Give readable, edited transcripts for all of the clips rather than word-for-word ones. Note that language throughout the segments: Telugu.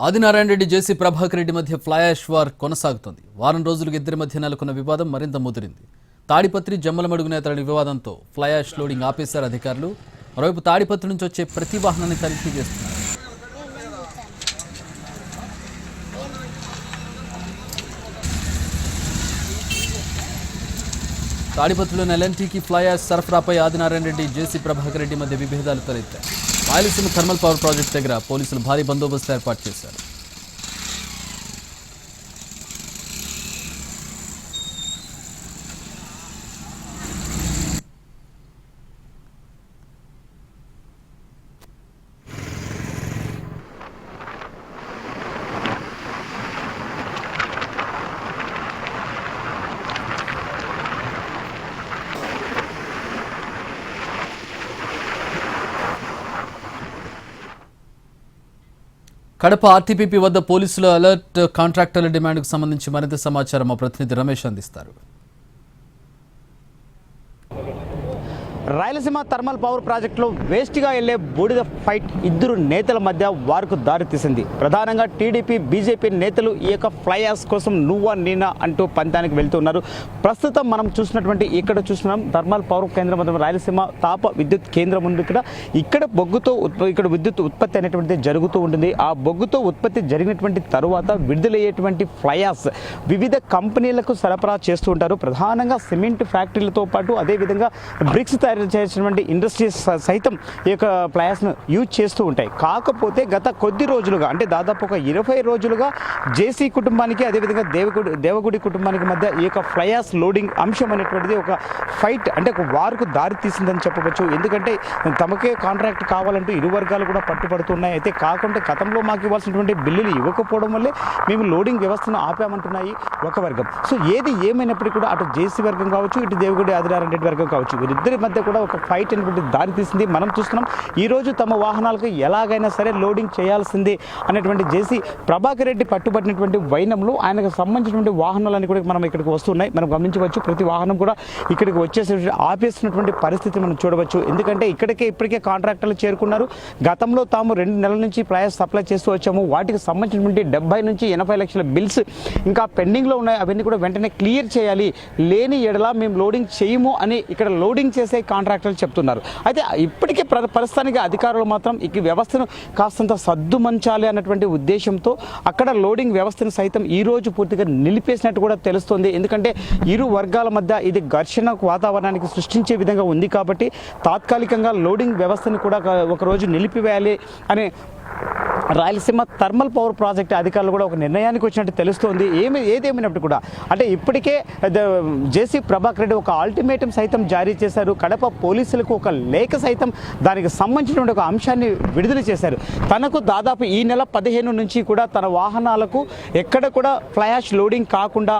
ఆదినారాయణ రెడ్డి జేసీ ప్రభాకర్ రెడ్డి మధ్య ఫ్లైయాష్ వార్ కొనసాగుతోంది. వారం రోజులుగా ఇద్దరి మధ్య నెలకొన్న వివాదం మరింత ముదిరింది. తాడిపత్రి జమ్మలమడుగు నేతల వివాదంతో ఫ్లైయాష్ లోడింగ్ ఆపేశారు అధికారులు. మరోవైపు తాడిపత్రి నుంచి వచ్చే ప్రతి వాహనాన్ని తనిఖీ చేస్తున్నారు. తాడిపత్రిలోని ఎల్ఎన్టీకి ఫ్లైయాష్ సరఫరాపై ఆదినారాయణ రెడ్డి జేసీ ప్రభాకర్ రెడ్డి మధ్య విభేదాలు తలెత్తాయి. రాయలసీమ థర్మల్ పవర్ ప్రాజెక్టు దగ్గర పోలీసులు భారీ బందోబస్తు ఏర్పాటు చేశారు. కడప ఆర్టీపీపీ వద్ద పోలీసుల అలర్ట్. కాంట్రాక్టర్ల డిమాండ్కు సంబంధించి మరింత సమాచారం మా ప్రతినిధి రమేష్ అందిస్తారు. రాయలసీమ థర్మల్ పవర్ ప్రాజెక్టులో వేస్ట్గా వెళ్లే బూడిద ఫైట్ ఇద్దరు నేతల మధ్య వార్కు దారితీసింది. ప్రధానంగా టీడీపీ బీజేపీ నేతలు ఈ యొక్క ఫ్లైయాష్ కోసం నువ్వా నేనా అంటూ పంతానికి వెళ్తున్నారు. ప్రస్తుతం మనం చూసినటువంటి ఇక్కడ చూస్తున్నాం థర్మల్ పవర్ కేంద్రం మొత్తం రాయలసీమ తాప విద్యుత్ కేంద్రం ఉంది. ఇక్కడ బొగ్గుతో ఇక్కడ విద్యుత్ ఉత్పత్తి అనేటువంటిది జరుగుతూ ఉంటుంది. ఆ బొగ్గుతో ఉత్పత్తి జరిగినటువంటి తరువాత విడుదలయ్యేటువంటి ఫ్లైయాష్ వివిధ కంపెనీలకు సరఫరా చేస్తూ ఉంటారు. ప్రధానంగా సిమెంట్ ఫ్యాక్టరీలతో పాటు అదేవిధంగా బ్రిక్స్ చేసినటువంటి ఇండస్ట్రీస్ సైతం ఈ యొక్క ఫ్లైయాష్ను యూజ్ చేస్తూ ఉంటాయి. కాకపోతే గత కొద్ది రోజులుగా అంటే దాదాపు ఒక 20 రోజులుగా జేసీ కుటుంబానికి అదేవిధంగా దేవగుడి కుటుంబానికి మధ్య ఈ యొక్క ఫ్లైయాష్ లోడింగ్ అంశం అనేటువంటిది ఒక ఫైట్ అంటే ఒక వార్కు దారి తీసిందని చెప్పవచ్చు. ఎందుకంటే తమకే కాంట్రాక్ట్ కావాలంటూ ఇరు వర్గాలు కూడా పట్టుపడుతున్నాయి. అయితే కాకుండా గతంలో మాకు ఇవ్వాల్సినటువంటి బిల్లులు ఇవ్వకపోవడం వల్లే మేము లోడింగ్ వ్యవస్థను ఆపామంటున్నాయి ఒక వర్గం. సో ఏది ఏమైనప్పటికీ కూడా అటు జేసీ వర్గం కావచ్చు ఇటు దేవగుడి ఆదినారాయణ రెడ్డి వర్గం కావచ్చు వీరిద్దరి మధ్య కూడా ఒక ఫైట్ అనేటువంటి దారి తీసింది. మనం చూస్తున్నాం ఈరోజు తమ వాహనాలకు ఎలాగైనా సరే లోడింగ్ చేయాల్సిందే అనేటువంటి జేసీ ప్రభాకర్ రెడ్డి పట్టుబట్టినటువంటి వైనంలో ఆయనకు సంబంధించినటువంటి వాహనాలన్నీ కూడా మనం ఇక్కడికి వస్తున్నాయి. మనం గమనించవచ్చు ప్రతి వాహనం కూడా ఇక్కడికి వచ్చేసి ఆపేస్తున్నటువంటి పరిస్థితి మనం చూడవచ్చు. ఎందుకంటే ఇప్పటికే కాంట్రాక్టర్లు చేరుకున్నారు. గతంలో తాము 2 నెలల నుంచి ఫ్లైయాష్ సప్లై చేస్తూ వచ్చాము. వాటికి సంబంధించినటువంటి 70 నుంచి 80 లక్షల బిల్స్ ఇంకా పెండింగ్లో ఉన్నాయి. అవన్నీ కూడా వెంటనే క్లియర్ చేయాలి, లేని ఎడలా మేము లోడింగ్ చేయము అని ఇక్కడ లోడింగ్ చేసే కాంట్రాక్టర్లు చెప్తున్నారు. అయితే ఇప్పటికే ప్రస్తుతానికి అధికారులు మాత్రం ఈ వ్యవస్థను కాస్తంత సద్దుమంచాలి అన్నటువంటి ఉద్దేశంతో అక్కడ లోడింగ్ వ్యవస్థను సైతం ఈ రోజు పూర్తిగా నిలిపేసినట్టు కూడా తెలుస్తుంది. ఎందుకంటే ఇరు వర్గాల మధ్య ఇది ఘర్షణ వాతావరణానికి సృష్టించే విధంగా ఉంది కాబట్టి తాత్కాలికంగా లోడింగ్ వ్యవస్థను కూడా ఒకరోజు నిలిపివేయాలి అనే రాయలసీమ థర్మల్ పవర్ ప్రాజెక్టు అధికారులు కూడా ఒక నిర్ణయానికి వచ్చినట్టు తెలుస్తోంది. ఏదేమైనప్పుడు కూడా అంటే ఇప్పటికే జేసీ ప్రభాకర్ రెడ్డి ఒక అల్టిమేటం సైతం జారీ చేశారు. కడప పోలీసులకు ఒక లేఖ సైతం దానికి సంబంధించినటువంటి ఒక అంశాన్ని విడుదల చేశారు. తనకు దాదాపు ఈ నెల 15 నుంచి కూడా తన వాహనాలకు ఎక్కడ కూడా ఫ్లైయాష్ లోడింగ్ కాకుండా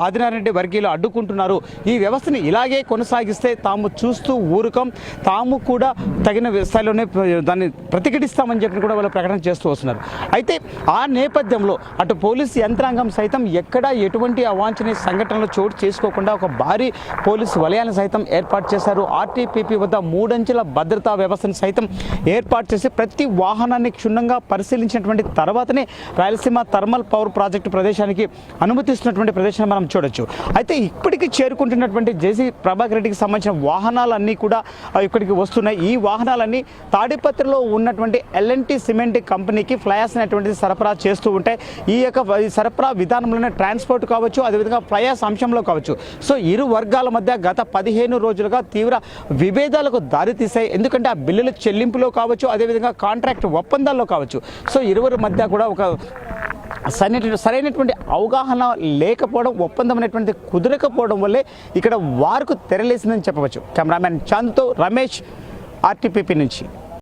ఆదినారాయణ రెడ్డి వర్గీయులు అడ్డుకుంటున్నారు. ఈ వ్యవస్థని ఇలాగే కొనసాగిస్తే తాము చూస్తూ ఊరుకం, తాము కూడా తగిన స్థాయిలోనే దాన్ని ప్రతిఘటిస్తామని చెప్పి కూడా వాళ్ళు ప్రకటన చేస్తూ వస్తున్నారు. అయితే ఆ నేపథ్యంలో అటు పోలీసు యంత్రాంగం సైతం ఎక్కడా ఎటువంటి అవాంఛనీయ సంఘటనలు చోటు చేసుకోకుండా ఒక భారీ పోలీసు వలయాన్ని సైతం ఏర్పాటు చేశారు. ఆర్టీపీపీ వద్ద 3 అంచెల భద్రతా వ్యవస్థను సైతం ఏర్పాటు చేసి ప్రతి వాహనాన్ని క్షుణ్ణంగా పరిశీలించినటువంటి తర్వాతనే రాయలసీమ థర్మల్ పవర్ ప్రాజెక్టు ప్రదేశానికి అనుమతిస్తున్నటువంటి ప్రదేశాన్ని మనం చూడొచ్చు. అయితే ఇప్పటికీ చేరుకుంటున్నటువంటి జేసీ ప్రభాకర్ రెడ్డికి సంబంధించిన వాహనాలన్నీ కూడా ఇక్కడికి వస్తున్నాయి. ఈ వాహనాలన్నీ తాడిపత్రిలో ఉన్నటువంటి ఎల్ఎన్టీ సిమెంట్ కంపెనీకి ఫ్లైయాష్ అనేటువంటిది సరఫరా చేస్తూ ఉంటాయి. ఈ యొక్క సరఫరా విధానంలోనే ట్రాన్స్పోర్ట్ కావచ్చు అదేవిధంగా ఫ్లైయాష్ అంశంలో కావచ్చు. సో ఇరు వర్గాల మధ్య గత 15 రోజులుగా తీవ్ర విభేదాలకు దారితీశాయి. ఎందుకంటే ఆ బిల్లుల చెల్లింపులో కావచ్చు అదేవిధంగా కాంట్రాక్ట్ ఒప్పందాల్లో కావచ్చు. సో ఇరువురి మధ్య కూడా ఒక సరైనటువంటి అవగాహన లేకపోవడం, ఒప్పందం అనేటువంటి కుదరకపోవడం వల్లే ఇక్కడ వార్కు తెరలేసిందని చెప్పవచ్చు. కెమెరామ్యాన్ చాంద్తో రమేష్, ఆర్టీపీపీ నుంచి.